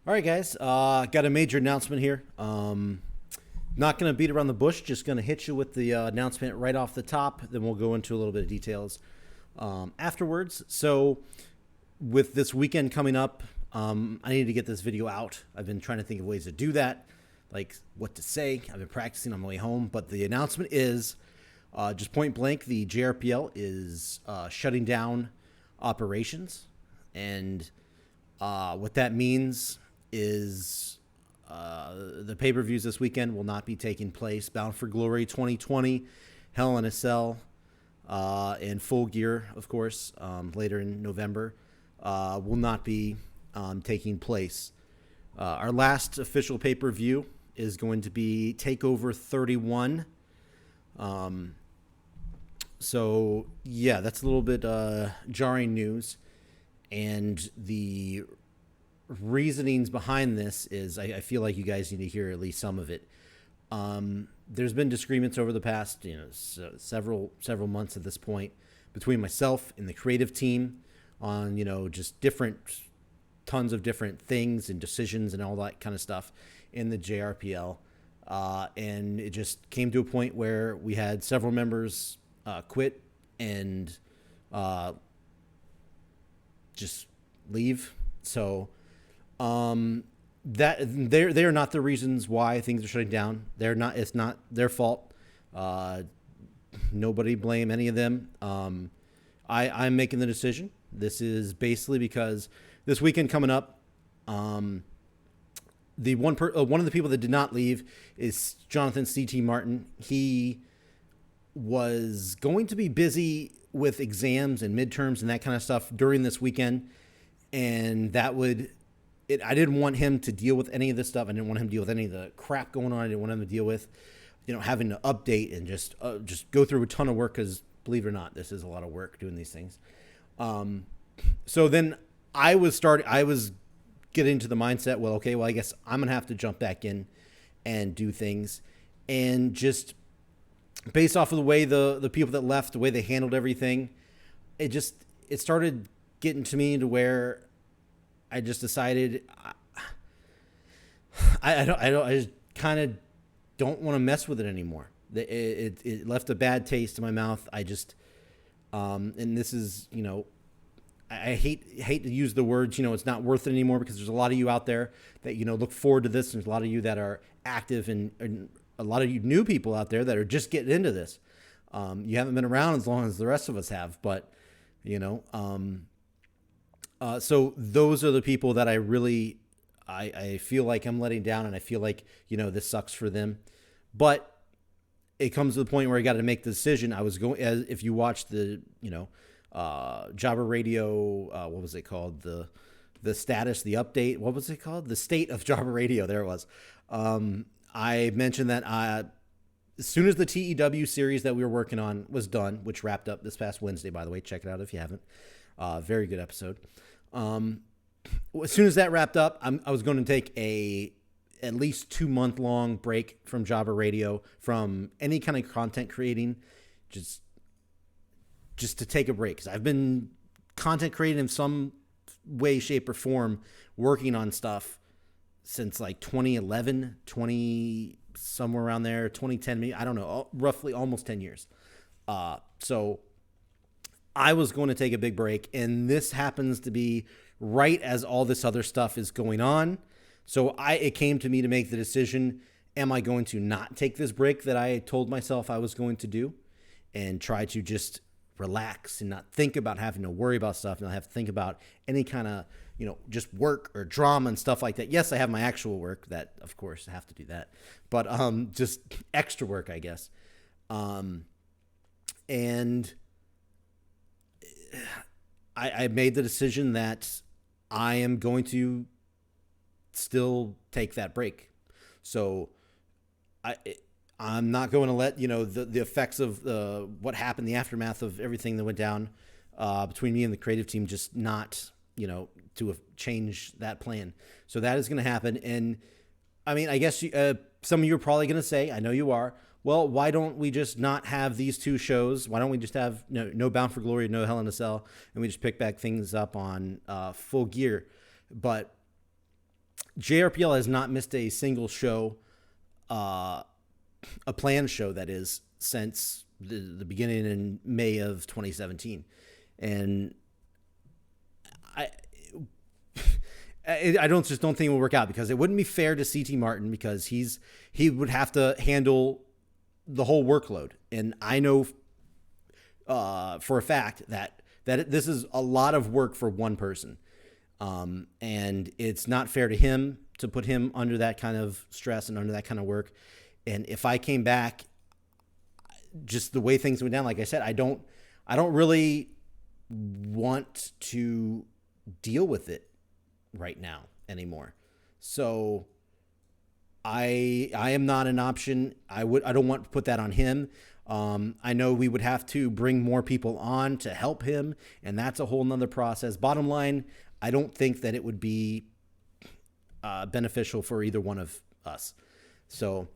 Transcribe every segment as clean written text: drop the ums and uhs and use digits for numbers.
All right, guys. Got a major announcement here. Not going to beat around the bush. Just going to hit you with the announcement right off the top. Then we'll go into a little bit of details afterwards. So, with this weekend coming up, I need to get this video out. I've been trying to think of ways to do that, like what to say. I've been practicing on my way home. But the announcement is just point blank: the Jrpl is shutting down operations, and what that means is the pay-per-views this weekend will not be taking place. Bound for Glory 2020, Hell in a Cell, and Full Gear, of course, later in November, will not be taking place. Our last official pay-per-view is going to be TakeOver 31. So, yeah, that's a little bit jarring news. And the reasonings behind this is I feel like you guys need to hear at least some of it. There's been disagreements over the past several months at this point between myself and the creative team on just tons of different things and decisions and all that kind of stuff in the Jrpl, and it just came to a point where we had several members quit and just leave. So that they are not the reasons why things are shutting down. They're not. It's not their fault. Nobody blame any of them. I'm making the decision. This is basically because this weekend coming up, the one of the people that did not leave is Jonathan C.T. Martin. He was going to be busy with exams and midterms and that kind of stuff during this weekend, and I didn't want him to deal with any of this stuff. I didn't want him to deal with any of the crap going on. I didn't want him to deal with, having to update and just go through a ton of work, because believe it or not, this is a lot of work doing these things. So then I was getting into the mindset, well, okay, well, I guess I'm going to have to jump back in and do things. And just based off of the way the people that left, the way they handled everything, it started getting to me to where I just decided I just kind of don't want to mess with it anymore. It left a bad taste in my mouth. I just and this is, I hate to use the words, it's not worth it anymore, because there's a lot of you out there that, look forward to this. There's a lot of you that are active, and a lot of you new people out there that are just getting into this. You haven't been around as long as the rest of us have, but, so those are the people that I feel like I'm letting down, and I feel like, this sucks for them. But it comes to the point where I got to make the decision. I was going, as if you watched the, Jobber Radio, what was it called? The status, the update, what was it called? The state of Jobber Radio. There it was. I mentioned that as soon as the TEW series that we were working on was done, which wrapped up this past Wednesday, by the way, check it out if you haven't. Very good episode. As soon as that wrapped up, I was going to take at least 2-month-long break from Jobber Radio, from any kind of content creating, just to take a break. Because I've been content creating in some way, shape, or form, working on stuff since like 2011, somewhere around there, 2010, maybe, I don't know, roughly almost 10 years. So I was going to take a big break, and this happens to be right as all this other stuff is going on. So it came to me to make the decision, am I going to not take this break that I told myself I was going to do, and try to just relax and not think about having to worry about stuff, and not have to think about any kind of, just work or drama and stuff like that. Yes, I have my actual work that, of course, I have to do that, but just extra work, I guess. And I made the decision that I am going to still take that break. So I'm not going to let, the effects of what happened, the aftermath of everything that went down between me and the creative team, just not, to change that plan. So that is going to happen. And I mean, I guess some of you are probably going to say, I know you are, well, why don't we just not have these two shows? Why don't we just have no Bound for Glory, no Hell in a Cell, and we just pick back things up on Full Gear? But JRPL has not missed a single show, a planned show that is, since the beginning in May of 2017, and I I don't think it will work out, because it wouldn't be fair to CT Martin, because he would have to handle the whole workload, and I know for a fact that this is a lot of work for one person, and it's not fair to him to put him under that kind of stress and under that kind of work. And if I came back, just the way things went down, like I said, I don't really want to deal with it right now anymore. So I am not an option. I don't want to put that on him. I know we would have to bring more people on to help him, and that's a whole nother process. Bottom line, I don't think that it would be beneficial for either one of us. So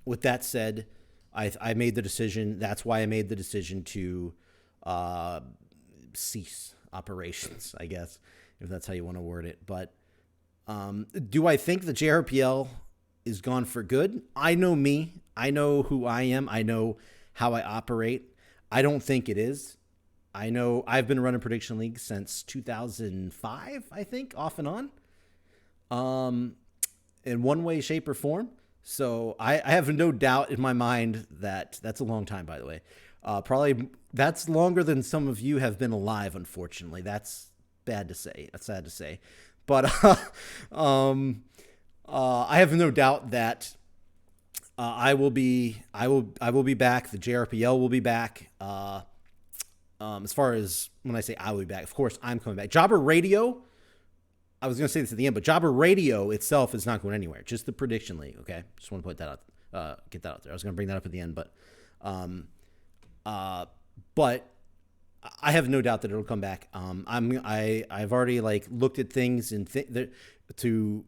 with that said, I made the decision. That's why I made the decision to cease operations, I guess, if that's how you want to word it. But do I think the JRPL is gone for good? I know me. I know who I am. I know how I operate. I don't think it is. I know I've been running Prediction League since 2005, I think, off and on, in one way, shape, or form. So I have no doubt in my mind that that's a long time, by the way. Probably that's longer than some of you have been alive, unfortunately. That's bad to say. That's sad to say. But I have no doubt that I will be back. The JRPL will be back. As far as when I say I will be back, of course I'm coming back. Jrpl Radio, I was going to say this at the end, but Jrpl Radio itself is not going anywhere. Just the Prediction League, okay? Just want to put that out, get that out there. I was going to bring that up at the end, but I have no doubt that it'll come back. I've already looked at things and to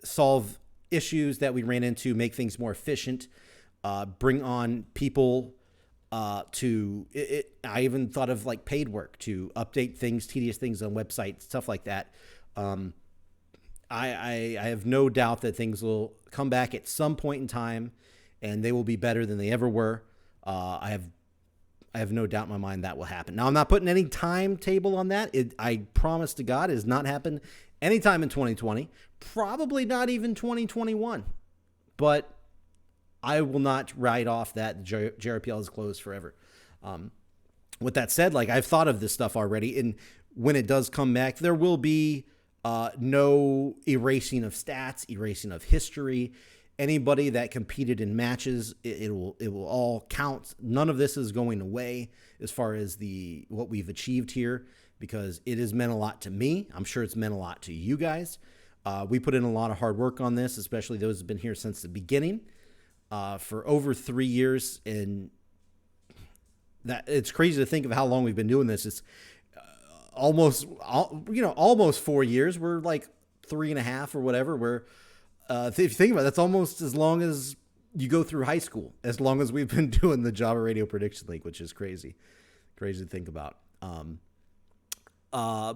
solve issues that we ran into, make things more efficient, bring on people. I even thought of paid work to update things, tedious things on websites, stuff like that. I have no doubt that things will come back at some point in time, and they will be better than they ever were. I have no doubt in my mind that will happen. Now, I'm not putting any timetable on that. I promise to God, it has not happened anytime in 2020, probably not even 2021. But I will not write off that JRPL is closed forever. With that said, I've thought of this stuff already, and when it does come back, there will be no erasing of stats, erasing of history. Anybody that competed in matches, it will all count. None of this is going away as far as what we've achieved here, because it has meant a lot to me. I'm sure it's meant a lot to you guys. We put in a lot of hard work on this, especially those who've been here since the beginning. For over 3 years, and that it's crazy to think of how long we've been doing this. It's almost 4 years. We're 3.5 or whatever. We're if you think about it, that's almost as long as you go through high school, as long as we've been doing the Jrpl Radio Prediction League, which is crazy to think about. Yeah,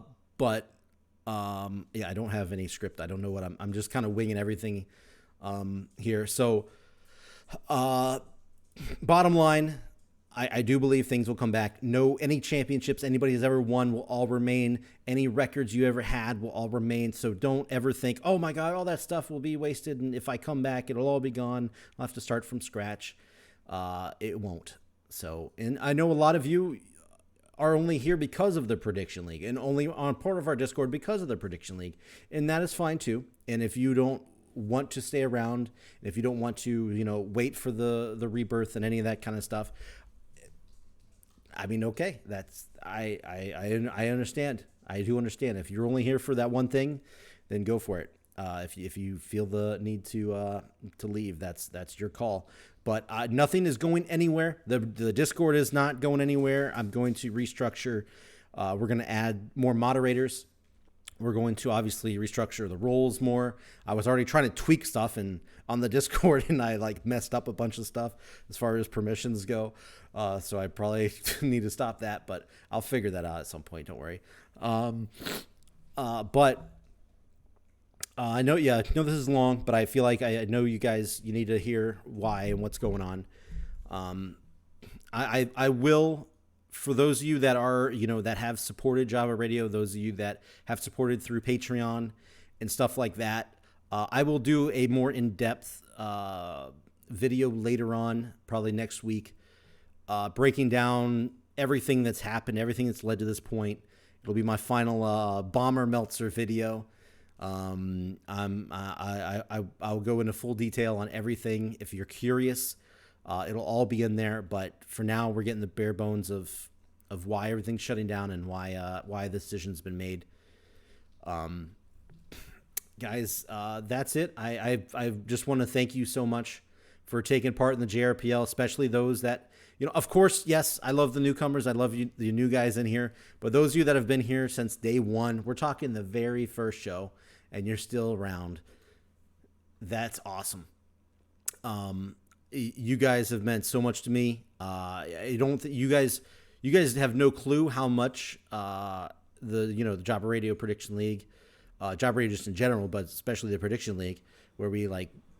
I don't have any script. I don't know what I'm just kind of winging everything here. So bottom line, I do believe things will come back. Any championships anybody has ever won will all remain. Any records you ever had will all remain. So don't ever think, oh my God, all that stuff will be wasted, and if I come back, it'll all be gone. I'll have to start from scratch. It won't. So, and I know a lot of you are only here because of the Prediction League, and only on part of our Discord because of the Prediction League, and that is fine too. And if you don't want to stay around, if you don't want to, wait for the rebirth and any of that kind of stuff, I mean, okay, that's I understand. I do understand. If you're only here for that one thing, then go for it. If you feel the need to leave, that's your call. But nothing is going anywhere. The Discord is not going anywhere. I'm going to restructure. We're going to add more moderators. We're going to obviously restructure the roles more. I was already trying to tweak stuff on the Discord, and I messed up a bunch of stuff as far as permissions go. So I probably need to stop that, but I'll figure that out at some point. Don't worry. But I know, yeah, I know this is long, but I feel like I know you guys, you need to hear why and what's going on. Um, I will, for those of you that are, that have supported Java Radio, those of you that have supported through Patreon and stuff like that, I will do a more in-depth video later on, probably next week, breaking down everything that's happened, everything that's led to this point. It'll be my final Bomber Meltzer video. I'll go into full detail on everything. If you're curious, it'll all be in there. But for now, we're getting the bare bones of why everything's shutting down and why the decision's been made. Guys, that's it. I just want to thank you so much for taking part in the Jrpl, especially those that, of course, yes, I love the newcomers. I love you, the new guys in here. But those of you that have been here since day one, we're talking the very first show, and you're still around. That's awesome. You guys have meant so much to me. You guys have no clue how much the Jrpl Radio Prediction League, Jrpl Radio just in general, but especially the Prediction League, where we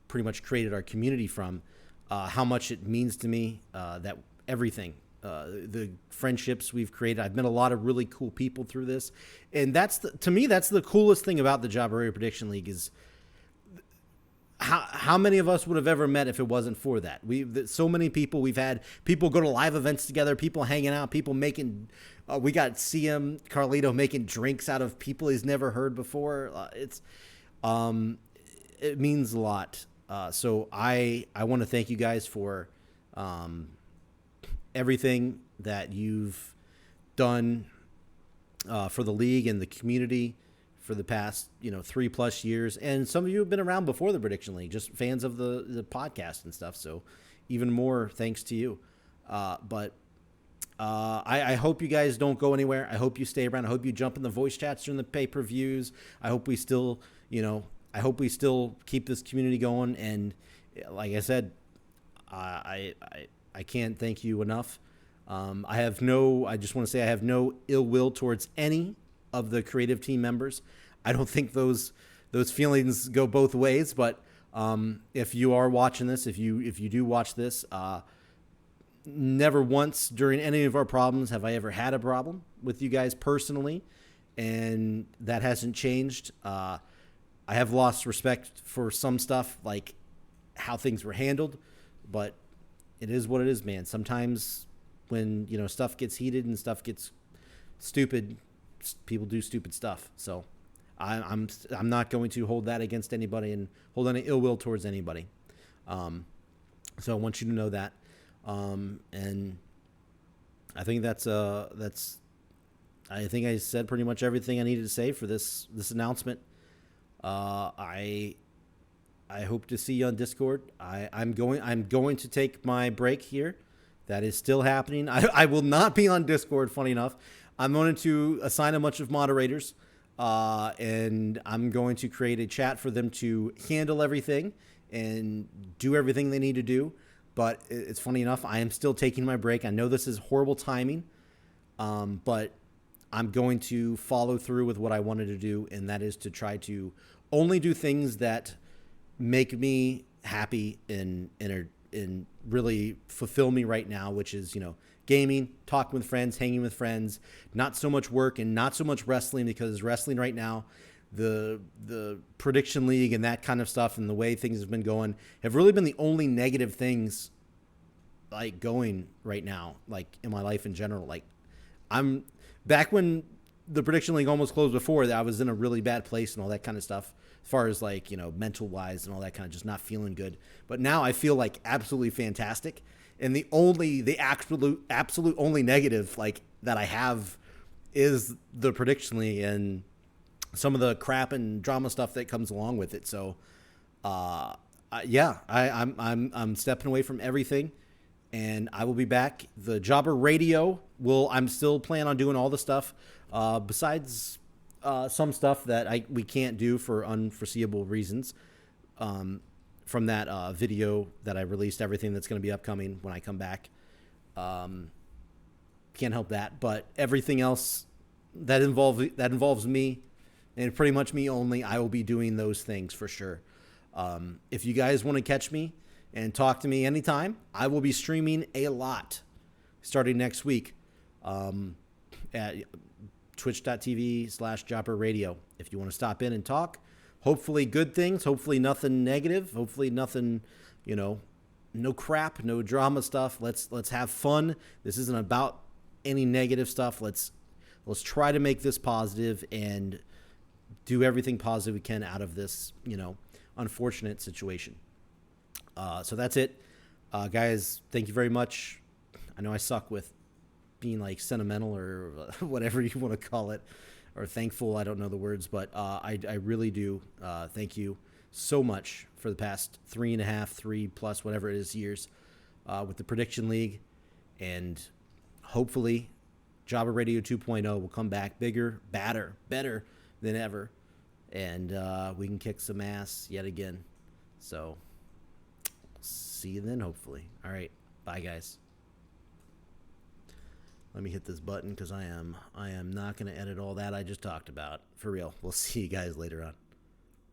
pretty much created our community from, how much it means to me, that everything, the friendships we've created. I've met a lot of really cool people through this. And to me, that's the coolest thing about the Jrpl Radio Prediction League is how many of us would have ever met if it wasn't for that. So many people, we've had people go to live events together, people hanging out, people making, we got CM Carlito making drinks out of people he's never heard before. It means a lot. So I want to thank you guys for everything that you've done for the league and the community for the past 3+ years, and some of you have been around before the Prediction League, just fans of the podcast and stuff. So even more thanks to you. But I hope you guys don't go anywhere. I hope you stay around. I hope you jump in the voice chats during the pay-per-views. I hope we still keep this community going. And like I said, I can't thank you enough. I just want to say I have no ill will towards any of the creative team members. I don't think those feelings go both ways, but if you are watching this, if you do watch this, never once during any of our problems have I ever had a problem with you guys personally, and that hasn't changed. I have lost respect for some stuff, like how things were handled, but it is what it is, man. Sometimes when, stuff gets heated and stuff gets stupid, people do stupid stuff. So I'm not going to hold that against anybody and hold any ill will towards anybody. So I want you to know that. And I think I think I said pretty much everything I needed to say for this announcement. I hope to see you on Discord. I'm going to take my break here. That is still happening. I will not be on Discord, funny enough. I'm going to assign a bunch of moderators, and I'm going to create a chat for them to handle everything and do everything they need to do. But it's funny enough, I am still taking my break. I know this is horrible timing, but I'm going to follow through with what I wanted to do, and that is to try to only do things that make me happy and really fulfill me right now, which is, gaming, talking with friends, hanging with friends, not so much work and not so much wrestling, because wrestling right now, the Prediction League and that kind of stuff and the way things have been going have really been the only negative things going right now, in my life in general. I'm back when the Prediction League almost closed before that, I was in a really bad place and all that kind of stuff, as far as mental wise and all that kind of just not feeling good. But now I feel absolutely fantastic. And the absolute only negative that I have is the Prediction League and some of the crap and drama stuff that comes along with it. So, I'm stepping away from everything, and I will be back. The Jrpl Radio I'm still planning on doing all the stuff, besides some stuff that we can't do for unforeseeable reasons. From that video that I released, everything that's going to be upcoming when I come back. Can't help that, but everything else that involves me, and pretty much me only, I will be doing those things for sure. If you guys want to catch me and talk to me anytime, I will be streaming a lot starting next week at twitch.tv/Jrpl Radio. If you want to stop in and talk, hopefully good things, hopefully nothing negative, hopefully nothing, no crap, no drama stuff. Let's have fun. This isn't about any negative stuff. Let's try to make this positive and do everything positive we can out of this, unfortunate situation. So that's it. Guys, thank you very much. I know I suck with being like sentimental or whatever you want to call it, or thankful. I don't know the words, but I really do. Thank you so much for the past 3+, whatever it is, years with the Prediction League. And hopefully Jrpl Radio 2.0 will come back bigger, better than ever. And we can kick some ass yet again. So see you then, hopefully. All right. Bye, guys. Let me hit this button because I am not going to edit all that I just talked about. For real. We'll see you guys later on.